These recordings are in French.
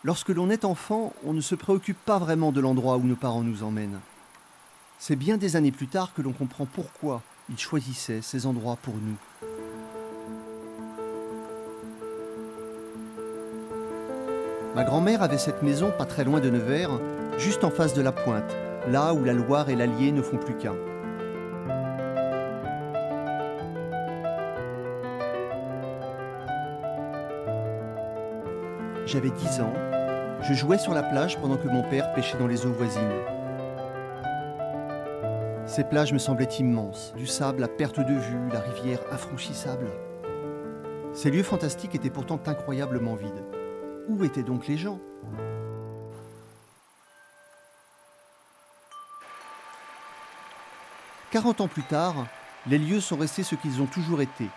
Lorsque l'on est enfant, on ne se préoccupe pas vraiment de l'endroit où nos parents nous emmènent. C'est bien des années plus tard que l'on comprend pourquoi ils choisissaient ces endroits pour nous. Ma grand-mère avait cette maison pas très loin de Nevers, juste en face de la Pointe, là où la Loire et l'Allier ne font plus qu'un. J'avais 10 ans, je jouais sur la plage pendant que mon père pêchait dans les eaux voisines. Ces plages me semblaient immenses, du sable à perte de vue, la rivière infranchissable. Ces lieux fantastiques étaient pourtant incroyablement vides. Où étaient donc les gens ? « 40 ans plus tard, les lieux sont restés ce qu'ils ont toujours été,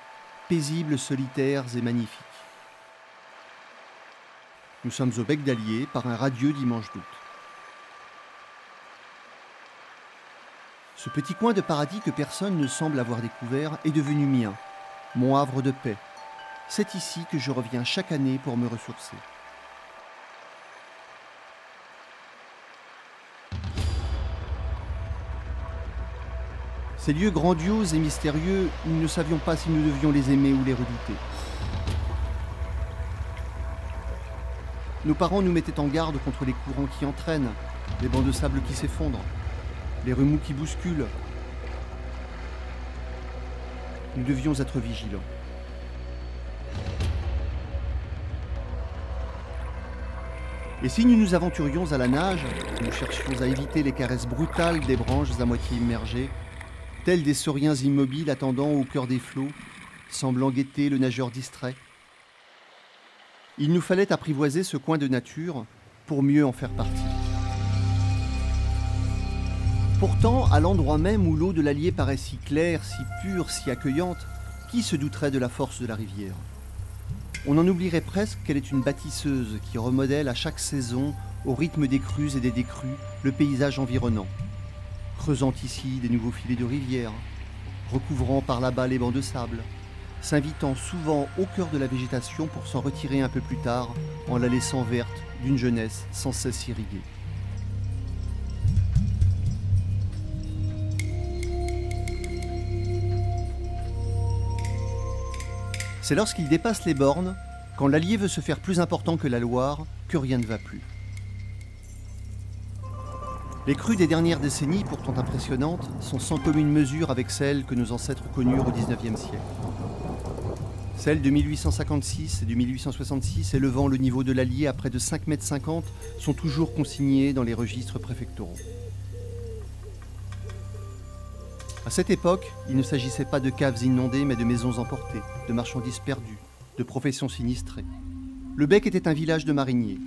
paisibles, solitaires et magnifiques. Nous sommes au bec d'Allier par un radieux dimanche d'août. Ce petit coin de paradis que personne ne semble avoir découvert est devenu mien, mon havre de paix. C'est ici que je reviens chaque année pour me ressourcer. Ces lieux grandioses et mystérieux, nous ne savions pas si nous devions les aimer ou les redouter. Nos parents nous mettaient en garde contre les courants qui entraînent, les bancs de sable qui s'effondrent, les remous qui bousculent. Nous devions être vigilants. Et si nous nous aventurions à la nage, nous cherchions à éviter les caresses brutales des branches à moitié immergées, tels des sauriens immobiles attendant au cœur des flots, semblant guetter le nageur distrait. Il nous fallait apprivoiser ce coin de nature pour mieux en faire partie. Pourtant, à l'endroit même où l'eau de l'Allier paraît si claire, si pure, si accueillante, qui se douterait de la force de la rivière ? On en oublierait presque qu'elle est une bâtisseuse qui remodèle à chaque saison, au rythme des crues et des décrues, le paysage environnant. Creusant ici des nouveaux filets de rivière, recouvrant par là-bas les bancs de sable, s'invitant souvent au cœur de la végétation pour s'en retirer un peu plus tard en la laissant verte d'une jeunesse sans cesse irriguée. C'est lorsqu'il dépasse les bornes, quand l'Allier veut se faire plus important que la Loire, que rien ne va plus. Les crues des dernières décennies, pourtant impressionnantes, sont sans commune mesure avec celles que nos ancêtres connurent au XIXe siècle. Celles de 1856 et de 1866, élevant le niveau de l'Allier à près de 5,50 m, sont toujours consignées dans les registres préfectoraux. À cette époque, il ne s'agissait pas de caves inondées, mais de maisons emportées, de marchandises perdues, de professions sinistrées. Le Bec était un village de mariniers.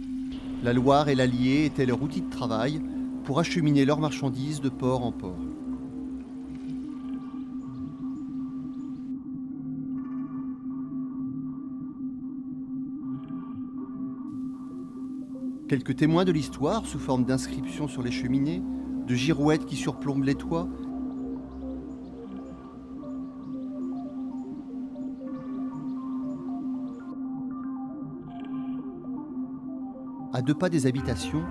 La Loire et l'Allier étaient leur outil de travail pour acheminer leurs marchandises de port en port. Quelques témoins de l'histoire, sous forme d'inscriptions sur les cheminées, de girouettes qui surplombent les toits, à 2 pas des habitations,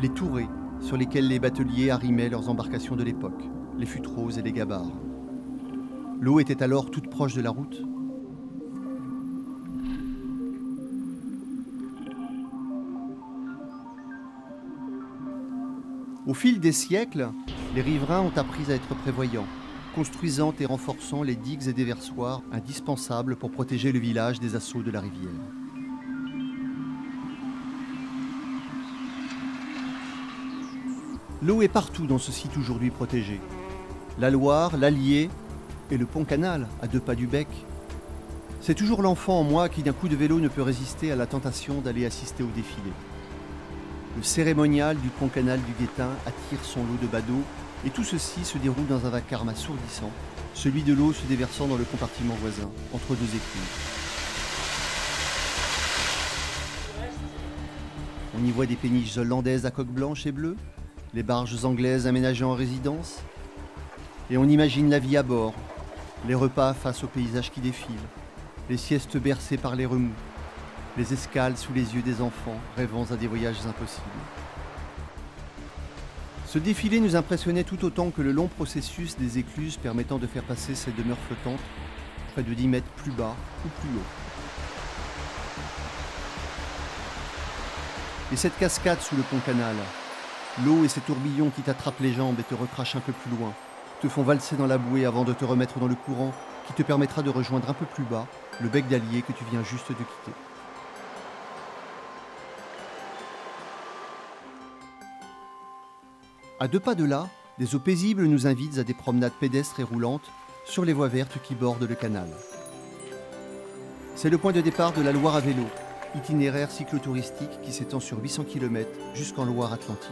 les tourets sur lesquels les bateliers arrimaient leurs embarcations de l'époque, les futreaux et les gabarres. L'eau était alors toute proche de la route. Au fil des siècles, les riverains ont appris à être prévoyants, construisant et renforçant les digues et déversoirs indispensables pour protéger le village des assauts de la rivière. L'eau est partout dans ce site aujourd'hui protégé. La Loire, l'Allier et le pont-canal à 2 pas du Bec. C'est toujours l'enfant en moi qui d'un coup de vélo ne peut résister à la tentation d'aller assister au défilé. Le cérémonial du pont-canal du Guettin attire son lot de badauds et tout ceci se déroule dans un vacarme assourdissant, celui de l'eau se déversant dans le compartiment voisin, entre 2 écumes. On y voit des péniches hollandaises à coque blanche et bleue, les barges anglaises aménagées en résidence, et on imagine la vie à bord, les repas face aux paysages qui défilent, les siestes bercées par les remous, les escales sous les yeux des enfants, rêvant à des voyages impossibles. Ce défilé nous impressionnait tout autant que le long processus des écluses permettant de faire passer ces demeures flottantes près de 10 mètres plus bas ou plus haut. Et cette cascade sous le pont-canal, l'eau et ces tourbillons qui t'attrapent les jambes et te recrachent un peu plus loin, te font valser dans la bouée avant de te remettre dans le courant qui te permettra de rejoindre un peu plus bas le bec d'Allier que tu viens juste de quitter. À 2 pas de là, des eaux paisibles nous invitent à des promenades pédestres et roulantes sur les voies vertes qui bordent le canal. C'est le point de départ de la Loire à vélo, itinéraire cyclotouristique qui s'étend sur 800 km jusqu'en Loire-Atlantique.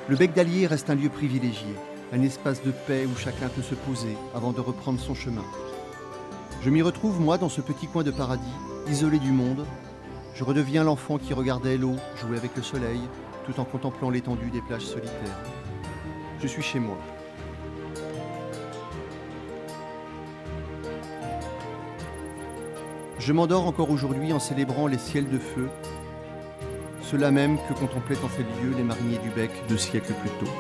Le bec d'Allier reste un lieu privilégié, un espace de paix où chacun peut se poser avant de reprendre son chemin. Je m'y retrouve, moi, dans ce petit coin de paradis, isolé du monde. Je redeviens l'enfant qui regardait l'eau jouer avec le soleil, tout en contemplant l'étendue des plages solitaires. Je suis chez moi. Je m'endors encore aujourd'hui en célébrant les ciels de feu, ceux-là même que contemplaient en ces lieux les mariniers du bec 2 siècles plus tôt.